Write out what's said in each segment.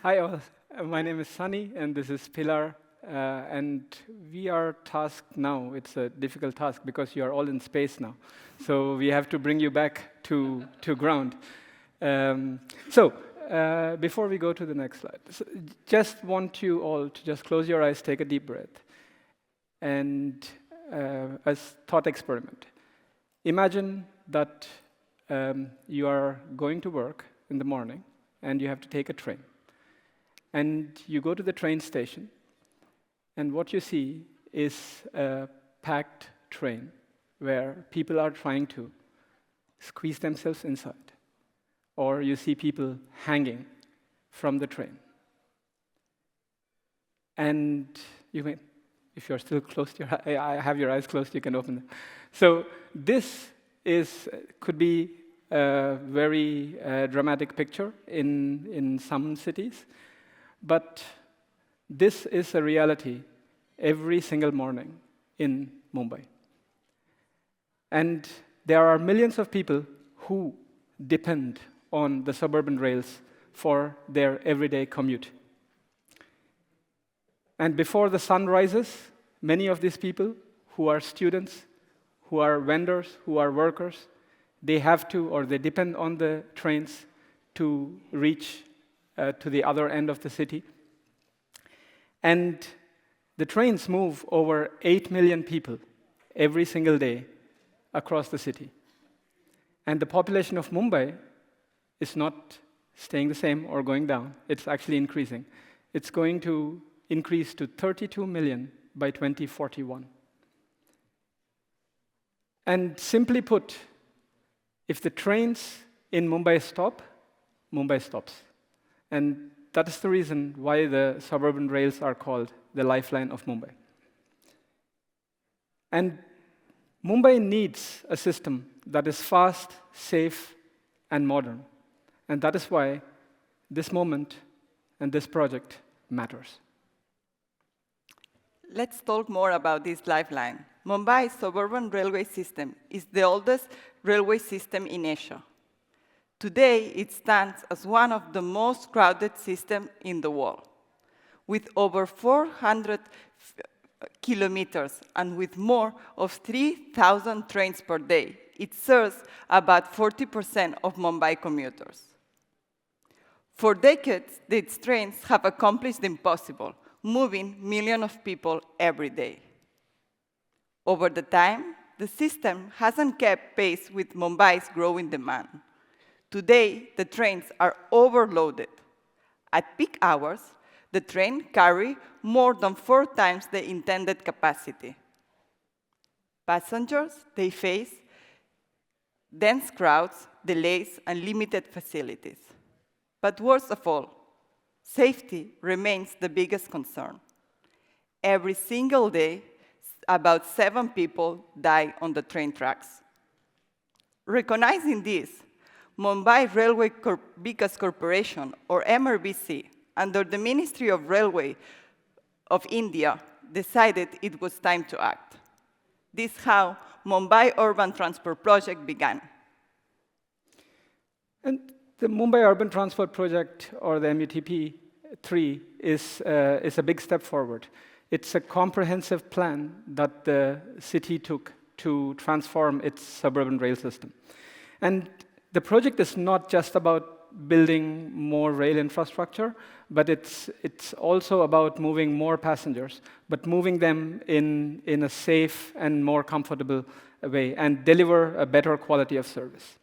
Hi all, my name is Sunny and this is Pilar. And we are tasked now, it's a difficult task because you are all in space now. So we have to bring you back to ground. Before we go to the next slide, just want you all to just close your eyes, take a deep breath. And as thought experiment, imagine that you are going to work in the morning and you have to take a train. And you go to the train station, and what you see is a packed train where people are trying to squeeze themselves inside. Or you see people hanging from the train. And you may, if you're still closed, I have your eyes closed, you can open them. So this could be a very dramatic picture in some cities. But this is a reality every single morning in Mumbai. And there are millions of people who depend on the suburban rails for their everyday commute. And before the sun rises, many of these people who are students, who are vendors, who are workers, they have to, or they depend on the trains to reach to the other end of the city. And the trains move over 8 million people every single day across the city. And the population of Mumbai is not staying the same or going down. It's actually increasing. It's going to increase to 32 million by 2041. And simply put, if the trains in Mumbai stop, Mumbai stops. And that is the reason why the suburban rails are called the lifeline of Mumbai. And Mumbai needs a system that is fast, safe, and modern. And that is why this moment and this project matters. Let's talk more about this lifeline. Mumbai's suburban railway system is the oldest railway system in Asia. Today, it stands as one of the most crowded systems in the world. With over 400 kilometers and with more of 3,000 trains per day, it serves about 40% of Mumbai commuters. For decades, these trains have accomplished the impossible, moving millions of people every day. Over the time, the system hasn't kept pace with Mumbai's growing demand. Today, the trains are overloaded. At peak hours, the train carry more than 4 times the intended capacity. Passengers, they face dense crowds, delays, and limited facilities. But worst of all, safety remains the biggest concern. Every single day, about 7 people die on the train tracks. Recognizing this, Mumbai Railway Vikas Corporation, or MRVC, under the Ministry of Railway of India, decided it was time to act. This is how Mumbai Urban Transport Project began. And the Mumbai Urban Transport Project, or the MUTP-3, is a big step forward. It's a comprehensive plan that the city took to transform its suburban rail system. And the project is not just about building more rail infrastructure, but it's also about moving more passengers, but moving them in a safe and more comfortable way and deliver a better quality of service.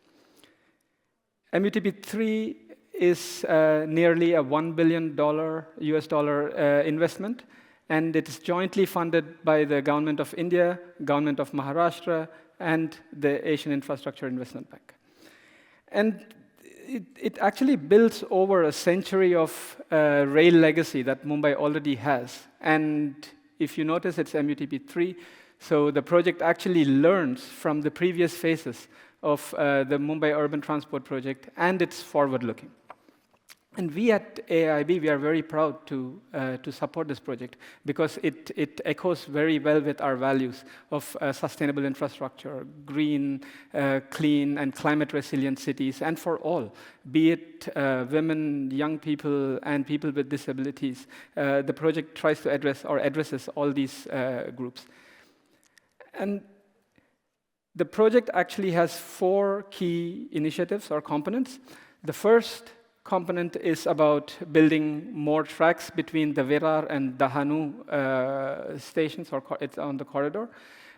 MUTP-3 is nearly a $1 billion US dollar investment, and it is jointly funded by the Government of India, Government of Maharashtra, and the Asian Infrastructure Investment Bank. And it actually builds over a century of rail legacy that Mumbai already has. And if you notice, it's MUTP-3, so the project actually learns from the previous phases of the Mumbai Urban Transport Project, and it's forward-looking. And we at AIIB, we are very proud to support this project because it echoes very well with our values of sustainable infrastructure, green, clean, and climate-resilient cities, and for all, be it women, young people, and people with disabilities. The project tries to address or addresses all these groups. And the project actually has 4 key initiatives or components. The first component is about building more tracks between the Virar and the Hanu stations, or it's on the corridor.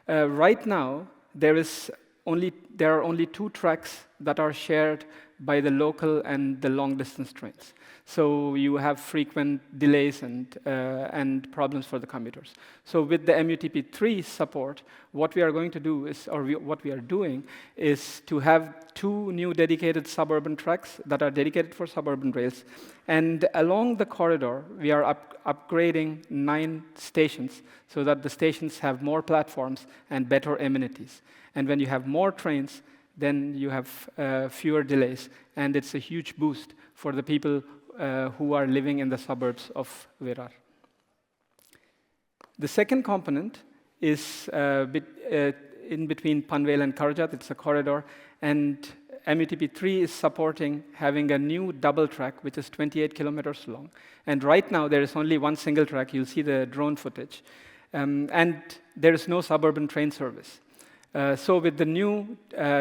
Right now, there are only 2 tracks that are shared by the local and the long-distance trains. So you have frequent delays and problems for the commuters. So with the MUTP3 support, what we are going to do is, what we are doing, is to have 2 new dedicated suburban tracks that are dedicated for suburban rails. And along the corridor, we are upgrading 9 stations so that the stations have more platforms and better amenities. And when you have more trains, then you have fewer delays, and it's a huge boost for the people who are living in the suburbs of Virar. The second component is in between Panvel and Karjat. It's a corridor, and MUTP3 is supporting having a new double track, which is 28 kilometers long. And right now, there is only one single track. You'll see the drone footage. And there is no suburban train service. So with the new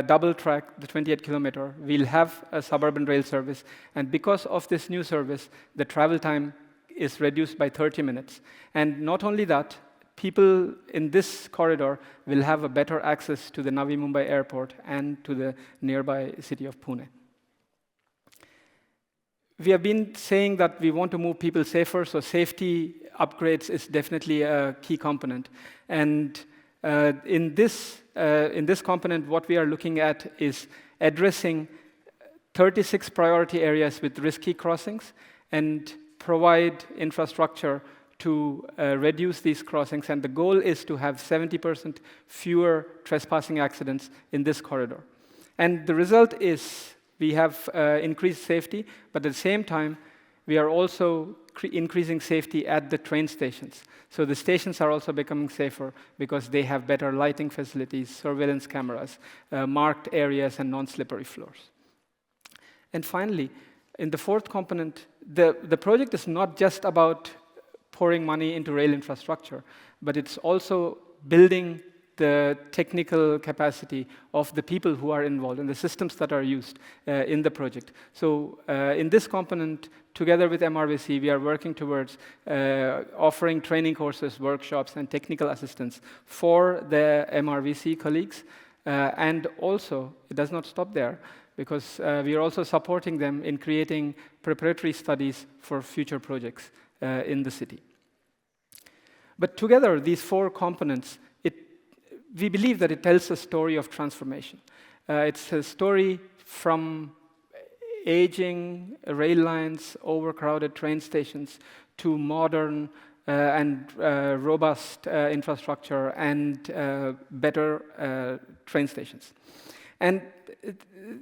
double track, the 28 kilometer, we'll have a suburban rail service. And because of this new service, the travel time is reduced by 30 minutes. And not only that, people in this corridor will have a better access to the Navi Mumbai airport and to the nearby city of Pune. We have been saying that we want to move people safer, so safety upgrades is definitely a key component. And in this component, what we are looking at is addressing 36 priority areas with risky crossings and provide infrastructure to reduce these crossings. And the goal is to have 70% fewer trespassing accidents in this corridor. And the result is we have increased safety, but at the same time, we are also increasing safety at the train stations. So the stations are also becoming safer because they have better lighting facilities, surveillance cameras, marked areas, and non-slippery floors. And finally, in the fourth component, the project is not just about pouring money into rail infrastructure, but it's also building the technical capacity of the people who are involved and the systems that are used in the project. So in this component, together with MRVC, we are working towards offering training courses, workshops, and technical assistance for the MRVC colleagues. And also, it does not stop there, because we are also supporting them in creating preparatory studies for future projects in the city. But together, these 4 components, we believe that it tells a story of transformation. It's a story from aging rail lines, overcrowded train stations, to modern and robust infrastructure and better train stations. And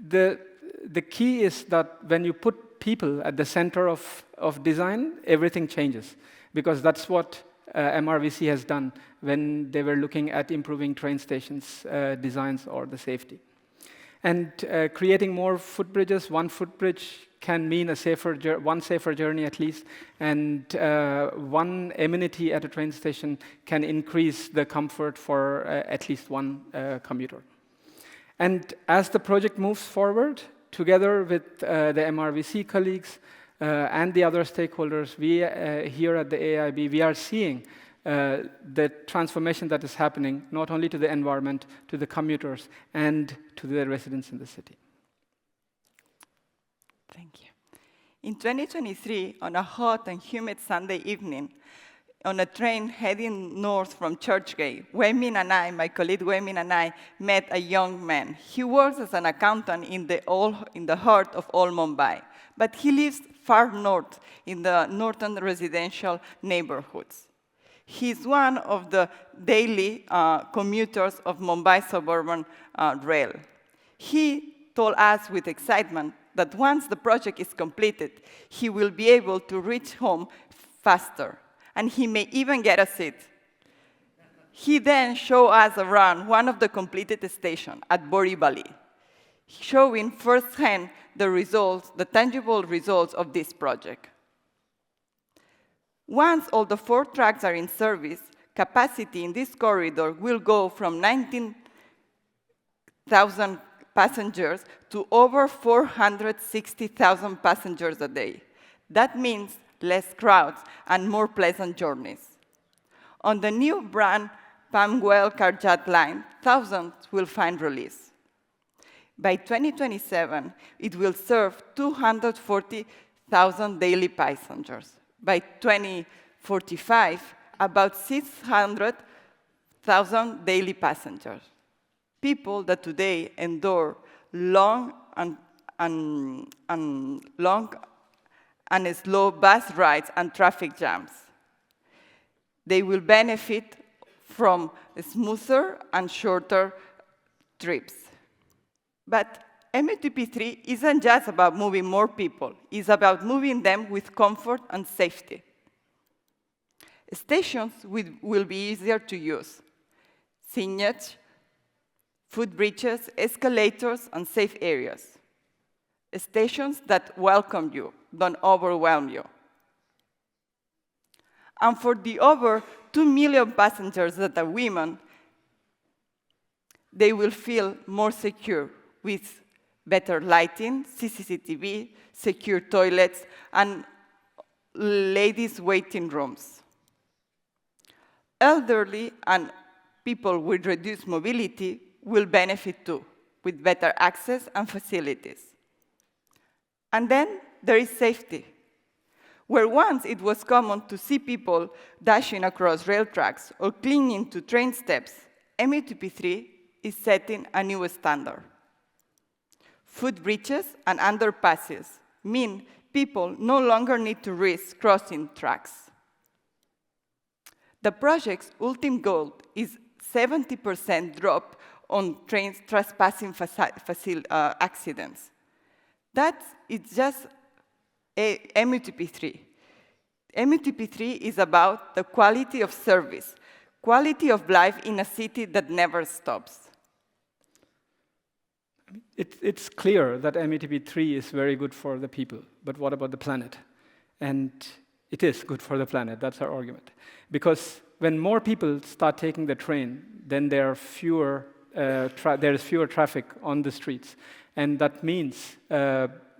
the key is that when you put people at the center of design, everything changes, because that's what MRVC has done when they were looking at improving train stations designs or the safety. And creating more footbridges, one footbridge can mean one safer journey at least, and one amenity at a train station can increase the comfort for at least one commuter. And as the project moves forward, together with the MRVC colleagues, and the other stakeholders, we here at the AIIB, we are seeing the transformation that is happening, not only to the environment, to the commuters, and to the residents in the city. Thank you. In 2023, on a hot and humid Sunday evening, on a train heading north from Churchgate, Wei-Min and I, my colleague Wei-Min and I, met a young man. He works as an accountant in the heart of old Mumbai, but he lives far north in the northern residential neighborhoods. He's one of the daily commuters of Mumbai suburban rail. He told us with excitement that once the project is completed, he will be able to reach home faster, and he may even get a seat. He then showed us around one of the completed stations at Borivali, showing firsthand the results, the tangible results of this project. Once all the 4 tracks are in service, capacity in this corridor will go from 19,000 passengers to over 460,000 passengers a day. That means less crowds and more pleasant journeys. On the new brand Panguel Karjat line, thousands will find release. By 2027, it will serve 240,000 daily passengers. By 2045, about 600,000 daily passengers. People that today endure long and slow bus rides and traffic jams. They will benefit from smoother and shorter trips. But MUTP3 isn't just about moving more people. It's about moving them with comfort and safety. Stations will be easier to use. Signage, footbridges, escalators, and safe areas. Stations that welcome you, don't overwhelm you. And for the over 2 million passengers that are women, they will feel more secure with better lighting, CCTV, secure toilets, and ladies' waiting rooms. Elderly and people with reduced mobility will benefit too, with better access and facilities. And then there is safety. Where once it was common to see people dashing across rail tracks or clinging to train steps, MUTP3 is setting a new standard. Footbridges and underpasses mean people no longer need to risk crossing tracks. The project's ultimate goal is 70% drop on trains trespassing accidents. That is just MUTP3. MUTP3 is about the quality of service, quality of life in a city that never stops. It's clear that MUTP3 is very good for the people, but what about the planet? And it is good for the planet, that's our argument. Because when more people start taking the train, then there is fewer traffic on the streets. And that means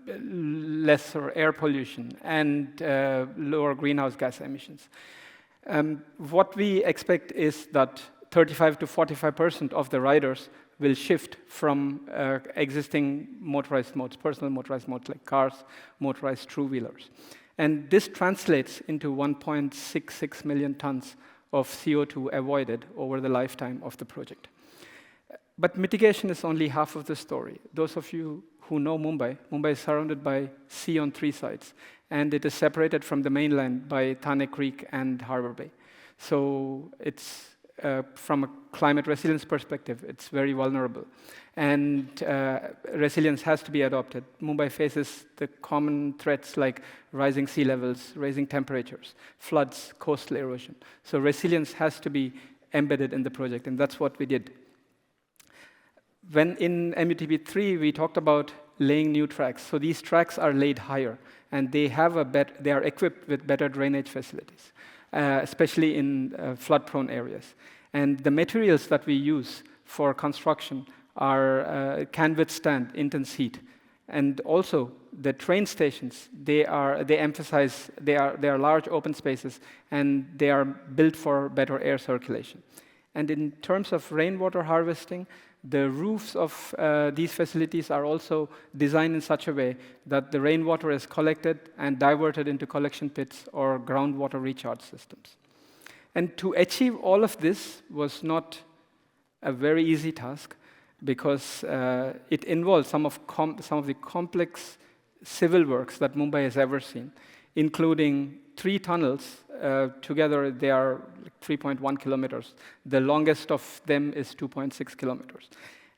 lesser air pollution and lower greenhouse gas emissions. What we expect is that 35 to 45% of the riders will shift from existing motorized modes, personal motorized modes like cars, motorized two-wheelers. And this translates into 1.66 million tons of CO2 avoided over the lifetime of the project. But mitigation is only half of the story. Those of you who know Mumbai, Mumbai is surrounded by sea on 3 sides, and it is separated from the mainland by Thane Creek and Harbor Bay. So it's, from a climate resilience perspective, it's very vulnerable. And resilience has to be adopted. Mumbai faces the common threats like rising sea levels, rising temperatures, floods, coastal erosion. So resilience has to be embedded in the project, and that's what we did. When in MUTP3, we talked about laying new tracks. So these tracks are laid higher, and they are equipped with better drainage facilities, especially in flood-prone areas. And the materials that we use for construction can withstand intense heat. And also, the train stations, they are large open spaces, and they are built for better air circulation. And in terms of rainwater harvesting, the roofs of these facilities are also designed in such a way that the rainwater is collected and diverted into collection pits or groundwater recharge systems. And to achieve all of this was not a very easy task, because it involves some of the complex civil works that Mumbai has ever seen, including 3 tunnels. Together, they are 3.1 kilometers. The longest of them is 2.6 kilometers.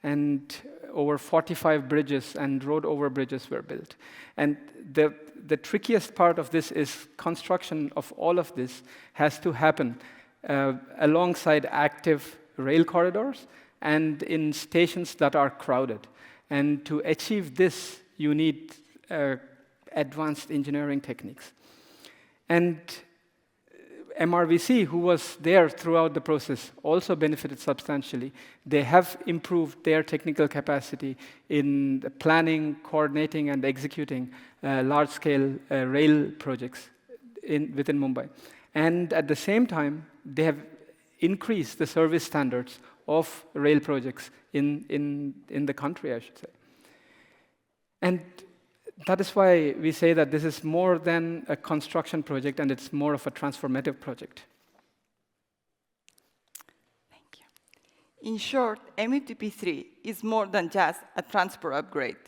and over 45 bridges and road over bridges were built. And the trickiest part of this is construction of all of this has to happen alongside active rail corridors and in stations that are crowded. And to achieve this, you need advanced engineering techniques. And MRVC, who was there throughout the process, also benefited substantially. They have improved their technical capacity in planning, coordinating, and executing large-scale rail projects within Mumbai. And at the same time, they have increased the service standards of rail projects in the country, I should say. And that is why we say that this is more than a construction project, and it's more of a transformative project. Thank you. In short, MUTP3 is more than just a transport upgrade.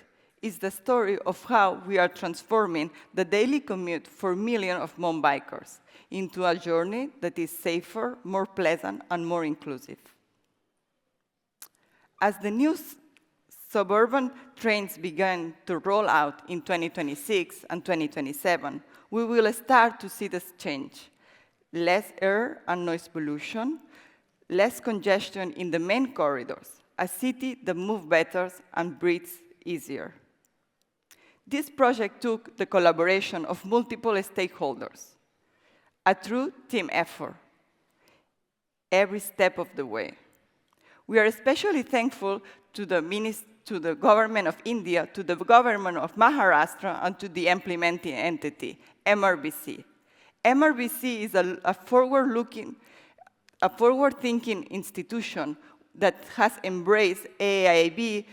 It's the story of how we are transforming the daily commute for millions of Mumbaikars into a journey that is safer, more pleasant, and more inclusive. As the new suburban trains begin to roll out in 2026 and 2027, we will start to see this change. Less air and noise pollution, less congestion in the main corridors, a city that moves better and breathes easier. This project took the collaboration of multiple stakeholders, a true team effort, every step of the way. We are especially thankful to the government of India, to the government of Maharashtra, and to the implementing entity, MRVC. MRVC is a forward-thinking institution that has embraced AIIB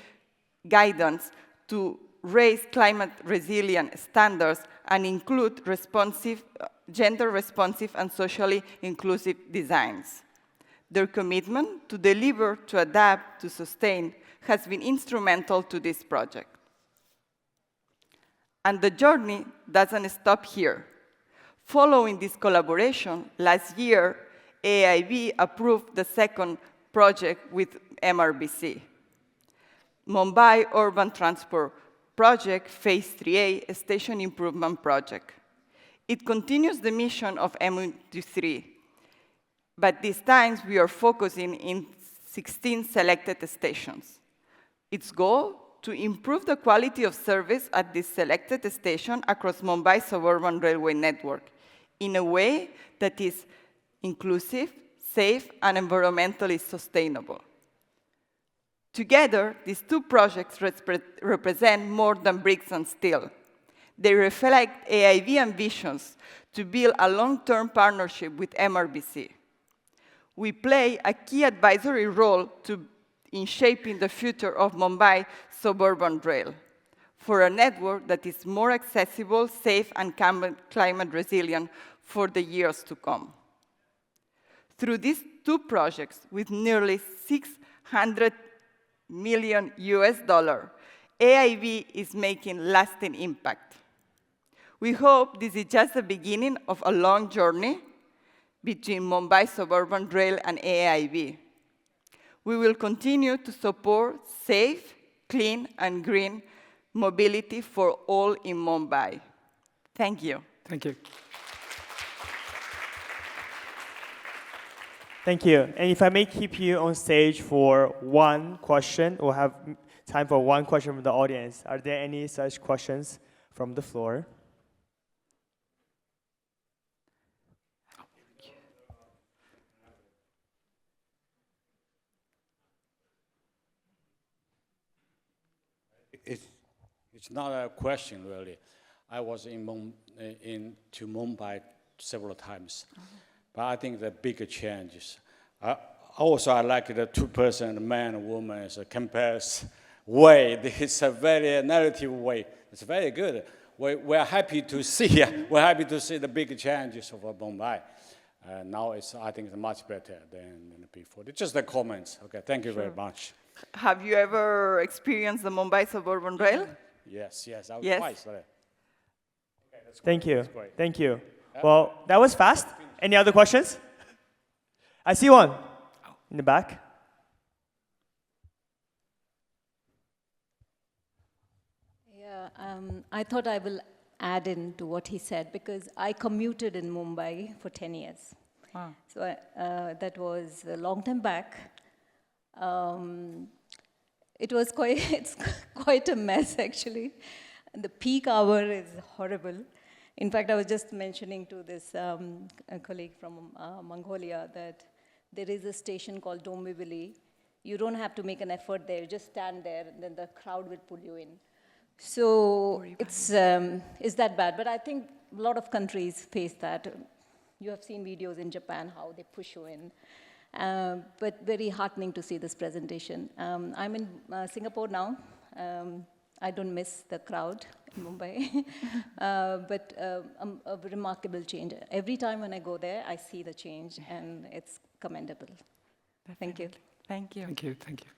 guidance to raise climate-resilient standards and include gender-responsive and socially inclusive designs. Their commitment to deliver, to adapt, to sustain has been instrumental to this project. And the journey doesn't stop here. Following this collaboration, last year, AIIB approved the second project with MRVC, Mumbai Urban Transport Project Phase 3A Station Improvement Project. It continues the mission of MUT3, but this time we are focusing in 16 selected stations. Its goal, to improve the quality of service at this selected station across Mumbai's suburban railway network in a way that is inclusive, safe, and environmentally sustainable. Together, these two projects represent more than bricks and steel. They reflect AIIB ambitions to build a long-term partnership with MRVC. We play a key advisory role in shaping the future of Mumbai suburban rail for a network that is more accessible, safe, and climate resilient for the years to come. Through these two projects, with nearly $600 million AIIB is making lasting impact. We hope this is just the beginning of a long journey between Mumbai Suburban Rail and AIIB. We will continue to support safe, clean, and green mobility for all in Mumbai. Thank you. Thank you. Thank you. And if I may keep you on stage for one question, we'll have time for one question from the audience. Are there any such questions from the floor? It's not a question, really. I was to Mumbai several times. But I think the bigger changes. Also, I like the two-person man and woman compares way. It's a very narrative way. It's very good. We're happy to see. We're happy to see the big changes of Mumbai. Now I think it's much better than before. It's just the comments. Okay, thank you very much. Have you ever experienced the Mumbai Suburban Rail? Yes, I was yes. twice. Okay, Thank you. Thank you. Well, that was fast. Any other questions? I see one in the back. Yeah, I thought I will add in to what he said because I commuted in Mumbai for 10 years. Wow. So that was a long time back. It was it's quite a mess actually. And the peak hour is horrible. In fact, I was just mentioning to this a colleague from Mongolia that there is a station called Dombivli. You don't have to make an effort there, you just stand there and then the crowd will pull you in. So it's that bad, but I think a lot of countries face that. You have seen videos in Japan, how they push you in. But very heartening to see this presentation. I'm in Singapore now. I don't miss the crowd in Mumbai, but a remarkable change. Every time when I go there, I see the change, and it's commendable. Thank you. Thank you. Thank you. Thank you.